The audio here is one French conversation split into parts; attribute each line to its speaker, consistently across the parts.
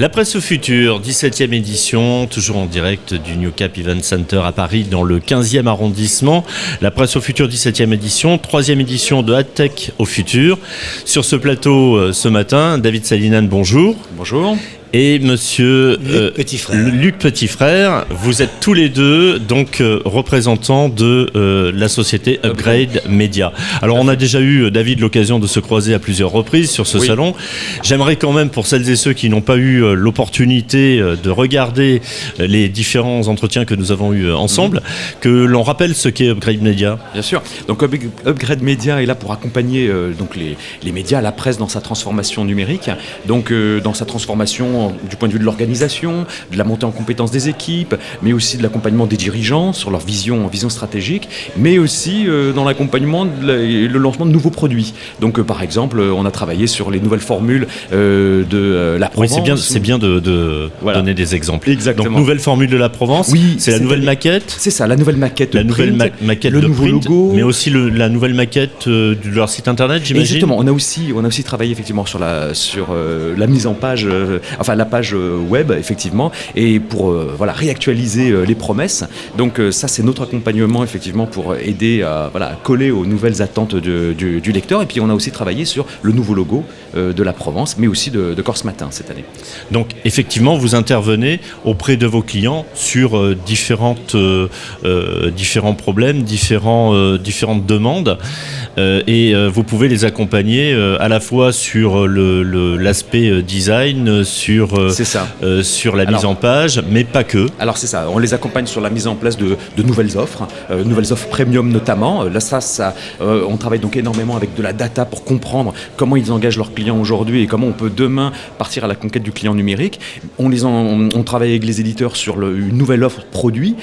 Speaker 1: La presse au futur, 17e édition, toujours en direct du New Cap Event Center à Paris dans le 15e arrondissement. La presse au futur, 17e édition, 3e édition de AdTech au futur. Sur ce plateau ce matin, David Salinan, bonjour.
Speaker 2: Bonjour.
Speaker 1: Et monsieur
Speaker 3: Luc
Speaker 1: Petitfrère, vous êtes tous les deux donc représentants de la société Upgrade Media. Alors on a déjà eu, David, l'occasion de se croiser à plusieurs reprises sur ce salon. J'aimerais quand même, pour celles et ceux qui n'ont pas eu l'opportunité de regarder les différents entretiens que nous avons eus ensemble, que l'on rappelle ce qu'est Upgrade Media.
Speaker 2: Bien sûr. Donc Upgrade Media est là pour accompagner donc les médias, la presse dans sa transformation numérique, donc dans sa transformation du point de vue de l'organisation, de la montée en compétences des équipes, mais aussi de l'accompagnement des dirigeants sur leur vision stratégique, mais aussi dans l'accompagnement le lancement de nouveaux produits. Donc par exemple, on a travaillé sur les nouvelles formules de la Provence.
Speaker 1: Oui, c'est bien de donner des exemples.
Speaker 2: Exactement.
Speaker 1: Donc nouvelle formule de la Provence,
Speaker 2: oui,
Speaker 1: c'est la nouvelle maquette.
Speaker 2: C'est ça, la nouvelle maquette.
Speaker 1: La nouvelle maquette
Speaker 2: le
Speaker 1: de
Speaker 2: nouveau
Speaker 1: print,
Speaker 2: logo,
Speaker 1: mais aussi la nouvelle maquette de leur site internet, j'imagine.
Speaker 2: Exactement. On a aussi travaillé effectivement sur la mise en page, la page web effectivement, et pour réactualiser les promesses. Donc ça c'est notre accompagnement effectivement pour aider à coller aux nouvelles attentes du lecteur. Et puis on a aussi travaillé sur le nouveau logo de la Provence, mais aussi de Corse Matin cette année.
Speaker 1: Donc effectivement vous intervenez auprès de vos clients sur différents problèmes, différentes demandes, et vous pouvez les accompagner à la fois sur l'aspect design, sur la mise en page, mais pas que.
Speaker 2: Alors c'est ça, on les accompagne sur la mise en place de nouvelles offres premium notamment. Là on travaille donc énormément avec de la data pour comprendre comment ils engagent leurs clients aujourd'hui et comment on peut demain partir à la conquête du client numérique. On travaille avec les éditeurs sur une nouvelle offre produit,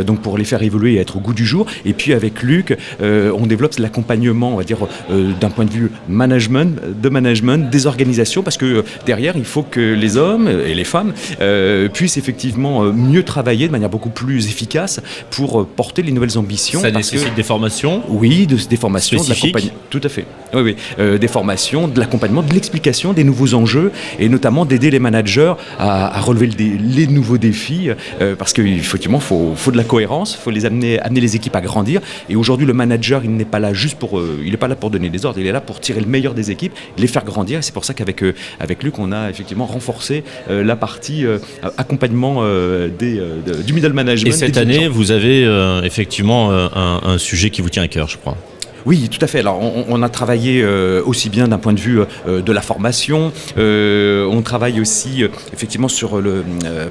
Speaker 2: donc pour les faire évoluer et être au goût du jour. Et puis avec Luc, on développe l'accompagnement, on va dire, d'un point de vue management, des organisations, parce que derrière, il faut que les hommes et les femmes puissent effectivement mieux travailler de manière beaucoup plus efficace pour porter les nouvelles ambitions.
Speaker 1: Ça nécessite des formations ?
Speaker 2: Oui, des formations,
Speaker 1: spécifiques.
Speaker 2: de l'accompagnement. Tout à fait. Oui. Des formations, de l'accompagnement, de l'explication des nouveaux enjeux et notamment d'aider les managers à relever les nouveaux défis, parce qu'effectivement, il faut de la cohérence, il faut amener les équipes à grandir. Et aujourd'hui, le manager, il n'est pas là il n'est pas là pour donner des ordres, il est là pour tirer le meilleur des équipes, les faire grandir. Et c'est pour ça qu'avec Luc, on a effectivement renforcé la partie accompagnement du middle management.
Speaker 1: Et cette année, vous avez effectivement un sujet qui vous tient à cœur, je crois.
Speaker 2: Oui, tout à fait. Alors, on a travaillé aussi bien d'un point de vue de la formation. On travaille aussi effectivement sur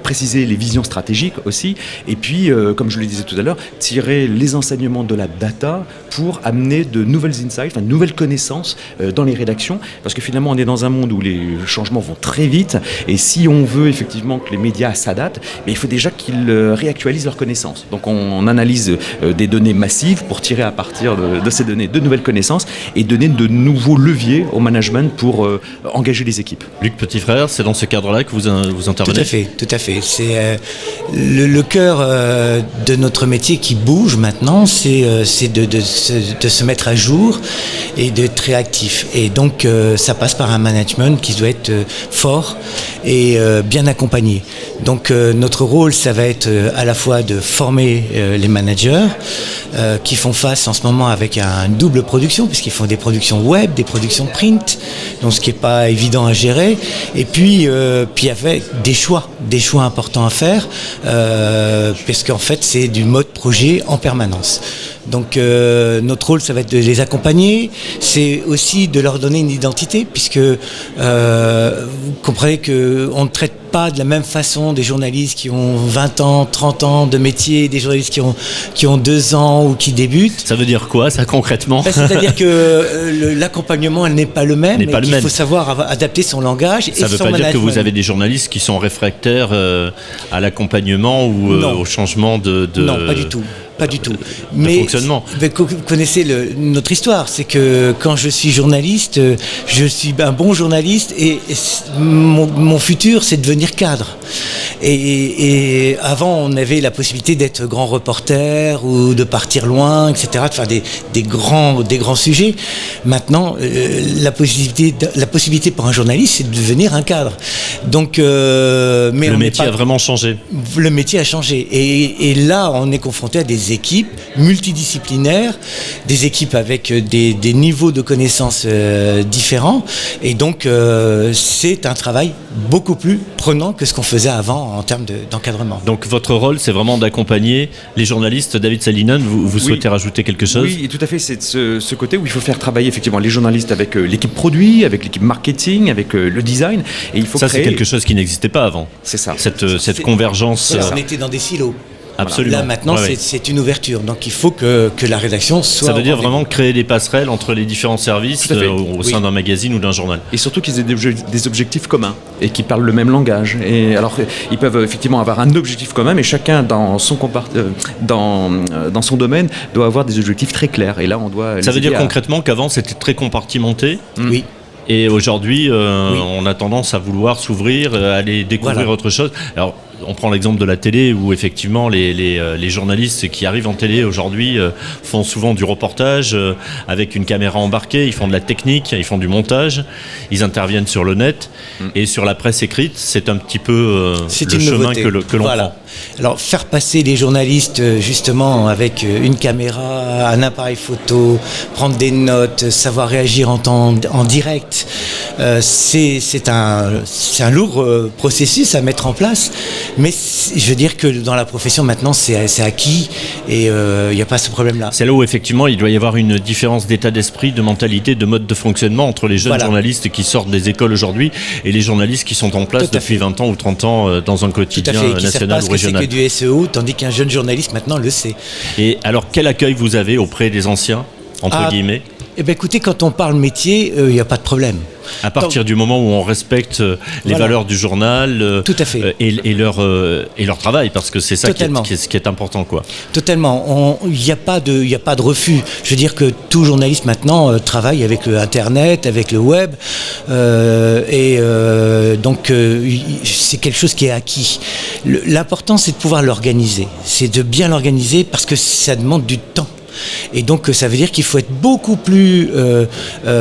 Speaker 2: préciser les visions stratégiques aussi. Et puis, comme je le disais tout à l'heure, tirer les enseignements de la data pour amener de nouvelles insights, de nouvelles connaissances dans les rédactions. Parce que finalement, on est dans un monde où les changements vont très vite. Et si on veut effectivement que les médias s'adaptent, il faut déjà qu'ils réactualisent leurs connaissances. Donc, on analyse des données massives pour tirer à partir de ces données de nouvelles connaissances et donner de nouveaux leviers au management pour engager les équipes.
Speaker 1: Luc Petitfrère, c'est dans ce cadre-là que vous intervenez ?
Speaker 3: Tout à fait. C'est le cœur de notre métier qui bouge maintenant, c'est de se mettre à jour et d'être réactif. Et donc ça passe par un management qui doit être fort et bien accompagné. Donc notre rôle, ça va être à la fois de former les managers qui font face en ce moment avec une double production, puisqu'ils font des productions web, des productions print, donc ce qui n'est pas évident à gérer, et puis avec des choix importants à faire, parce qu'en fait c'est du mode projet en permanence. Donc notre rôle, ça va être de les accompagner, c'est aussi de leur donner une identité, puisque vous comprenez qu'on ne traite pas de la même façon des journalistes qui ont 20 ans, 30 ans de métier, des journalistes qui ont 2 ans ou qui débutent.
Speaker 1: Ça veut dire quoi, ça, concrètement ?
Speaker 3: C'est-à-dire que l'accompagnement, elle n'est pas le même, et qu'il faut savoir adapter son langage et son management.
Speaker 1: Ça ne veut pas dire que vous avez des journalistes qui sont réfractaires à l'accompagnement ou au changement de...
Speaker 3: Non, pas du tout. pas du tout.
Speaker 1: de fonctionnement.
Speaker 3: Mais vous connaissez notre histoire, c'est que quand je suis journaliste, je suis un bon journaliste et mon futur, c'est de devenir cadre. Et avant, on avait la possibilité d'être grand reporter ou de partir loin, etc., de faire des grands sujets. Maintenant, la possibilité pour un journaliste, c'est de devenir un cadre. Donc, mais
Speaker 1: le métier a vraiment changé.
Speaker 3: Le métier a changé. Et là, on est confronté à des équipes multidisciplinaires, des équipes avec des niveaux de connaissances différents. Et donc, c'est un travail beaucoup plus prenant que ce qu'on faisait avant en termes d'encadrement.
Speaker 1: Donc votre rôle, c'est vraiment d'accompagner les journalistes. David Salinen, vous souhaitez rajouter quelque chose ?
Speaker 2: Oui, tout à fait. C'est ce côté où il faut faire travailler effectivement les journalistes avec l'équipe produit, avec l'équipe marketing, avec le design. Et il faut
Speaker 1: c'est quelque chose qui n'existait pas avant.
Speaker 2: C'est ça.
Speaker 1: Cette convergence.
Speaker 3: On était dans des silos.
Speaker 1: Absolument.
Speaker 3: Là maintenant, c'est une ouverture. Donc il faut que la rédaction soit...
Speaker 1: Ça veut dire vraiment créer des passerelles entre les différents services au sein d'un magazine ou d'un journal.
Speaker 2: Et surtout qu'ils aient des objectifs communs et qu'ils parlent le même langage. Et alors ils peuvent effectivement avoir un objectif commun, mais chacun dans son domaine doit avoir des objectifs très clairs. Et là, on doit...
Speaker 1: Ça veut dire concrètement qu'avant, c'était très compartimenté.
Speaker 3: Oui.
Speaker 1: Et aujourd'hui, on a tendance à vouloir s'ouvrir, aller découvrir autre chose. Alors, on prend l'exemple de la télé où effectivement les journalistes qui arrivent en télé aujourd'hui font souvent du reportage avec une caméra embarquée, ils font de la technique, ils font du montage, ils interviennent sur le net et sur la presse écrite, c'est un petit peu le chemin que l'on prend.
Speaker 3: Alors faire passer les journalistes justement avec une caméra, un appareil photo, prendre des notes, savoir réagir en direct, c'est un lourd processus à mettre en place. Mais je veux dire que dans la profession maintenant c'est acquis et il n'y a pas ce problème-là.
Speaker 1: C'est là où effectivement il doit y avoir une différence d'état d'esprit, de mentalité, de mode de fonctionnement entre les jeunes journalistes qui sortent des écoles aujourd'hui et les journalistes qui sont en place depuis 20 ans ou 30 ans dans un quotidien national ou régional.
Speaker 3: C'est que du SEO, tandis qu'un jeune journaliste maintenant le sait.
Speaker 1: Et alors quel accueil vous avez auprès des anciens, entre guillemets ?
Speaker 3: Eh bien écoutez, quand on parle métier, il n'y a pas de problème.
Speaker 1: À partir du moment où on respecte les valeurs du journal
Speaker 3: tout à fait.
Speaker 1: Et leur travail, parce que c'est ça qui est important, quoi.
Speaker 3: Totalement. Il n'y a pas de refus. Je veux dire que tout journaliste maintenant travaille avec Internet, avec le web, donc c'est quelque chose qui est acquis. L'important, c'est de pouvoir l'organiser. C'est de bien l'organiser parce que ça demande du temps. Et donc ça veut dire qu'il faut être beaucoup plus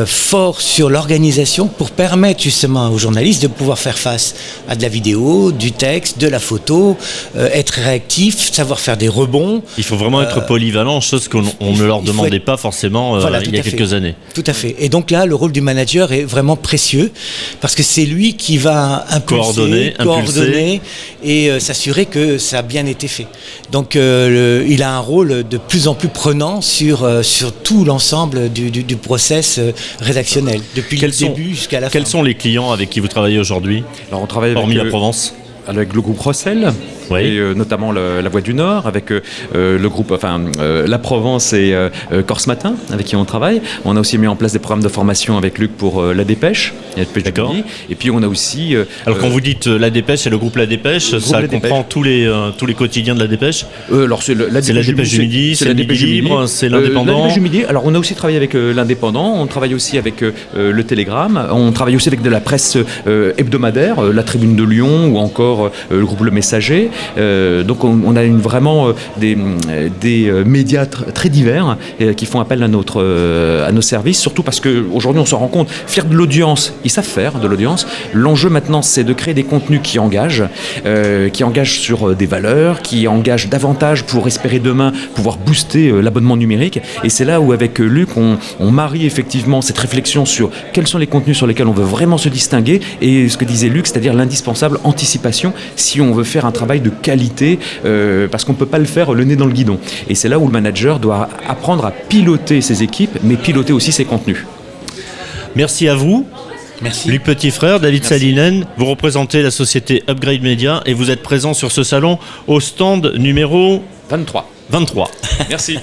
Speaker 3: fort sur l'organisation pour permettre justement aux journalistes de pouvoir faire face à de la vidéo, du texte, de la photo, être réactif, savoir faire des rebonds.
Speaker 1: Il faut vraiment être polyvalent, chose qu'on ne leur demandait pas forcément il y a quelques années.
Speaker 3: Tout à fait. Et donc là, le rôle du manager est vraiment précieux parce que c'est lui qui va impulser, coordonner et s'assurer que ça a bien été fait. Donc il a un rôle de plus en plus prenant sur tout l'ensemble du process rédactionnel, depuis le début jusqu'à la fin.
Speaker 1: Quels sont les clients avec qui vous travaillez aujourd'hui ?
Speaker 2: Alors on travaille
Speaker 1: hormis la Provence.
Speaker 2: Avec le groupe Rossel, et notamment la Voix du Nord, avec le groupe, la Provence et Corse Matin, avec qui on travaille. On a aussi mis en place des programmes de formation avec Luc pour La Dépêche.
Speaker 1: D'accord.
Speaker 2: Et puis on a aussi...
Speaker 1: Alors quand vous dites La Dépêche, c'est le groupe La Dépêche, ça comprend tous les quotidiens de La Dépêche.
Speaker 2: Alors c'est La
Speaker 1: Dépêche du Midi, c'est le Midi Libre, c'est l'Indépendant.
Speaker 2: La Dépêche du Midi. Alors on a aussi travaillé avec l'Indépendant, on travaille aussi avec le Télégramme, on travaille aussi avec de la presse hebdomadaire, la Tribune de Lyon ou encore le groupe Le Messager. Donc on a vraiment des médias très divers qui font appel à nos services, surtout parce qu'aujourd'hui on se rend compte, faire de l'audience, ils savent faire de l'audience. L'enjeu maintenant c'est de créer des contenus qui engagent sur des valeurs, qui engagent davantage pour espérer demain pouvoir booster l'abonnement numérique. Et c'est là où avec Luc on marie effectivement cette réflexion sur quels sont les contenus sur lesquels on veut vraiment se distinguer et ce que disait Luc, c'est-à-dire l'indispensable anticipation si on veut faire un travail de qualité, parce qu'on ne peut pas le faire le nez dans le guidon. Et c'est là où le manager doit apprendre à piloter ses équipes, mais piloter aussi ses contenus.
Speaker 1: Merci à vous.
Speaker 3: Merci.
Speaker 1: Luc Petitfrère, David Salinen, vous représentez la société Upgrade Media et vous êtes présent sur ce salon au stand numéro
Speaker 2: 23.
Speaker 1: 23.
Speaker 2: Merci.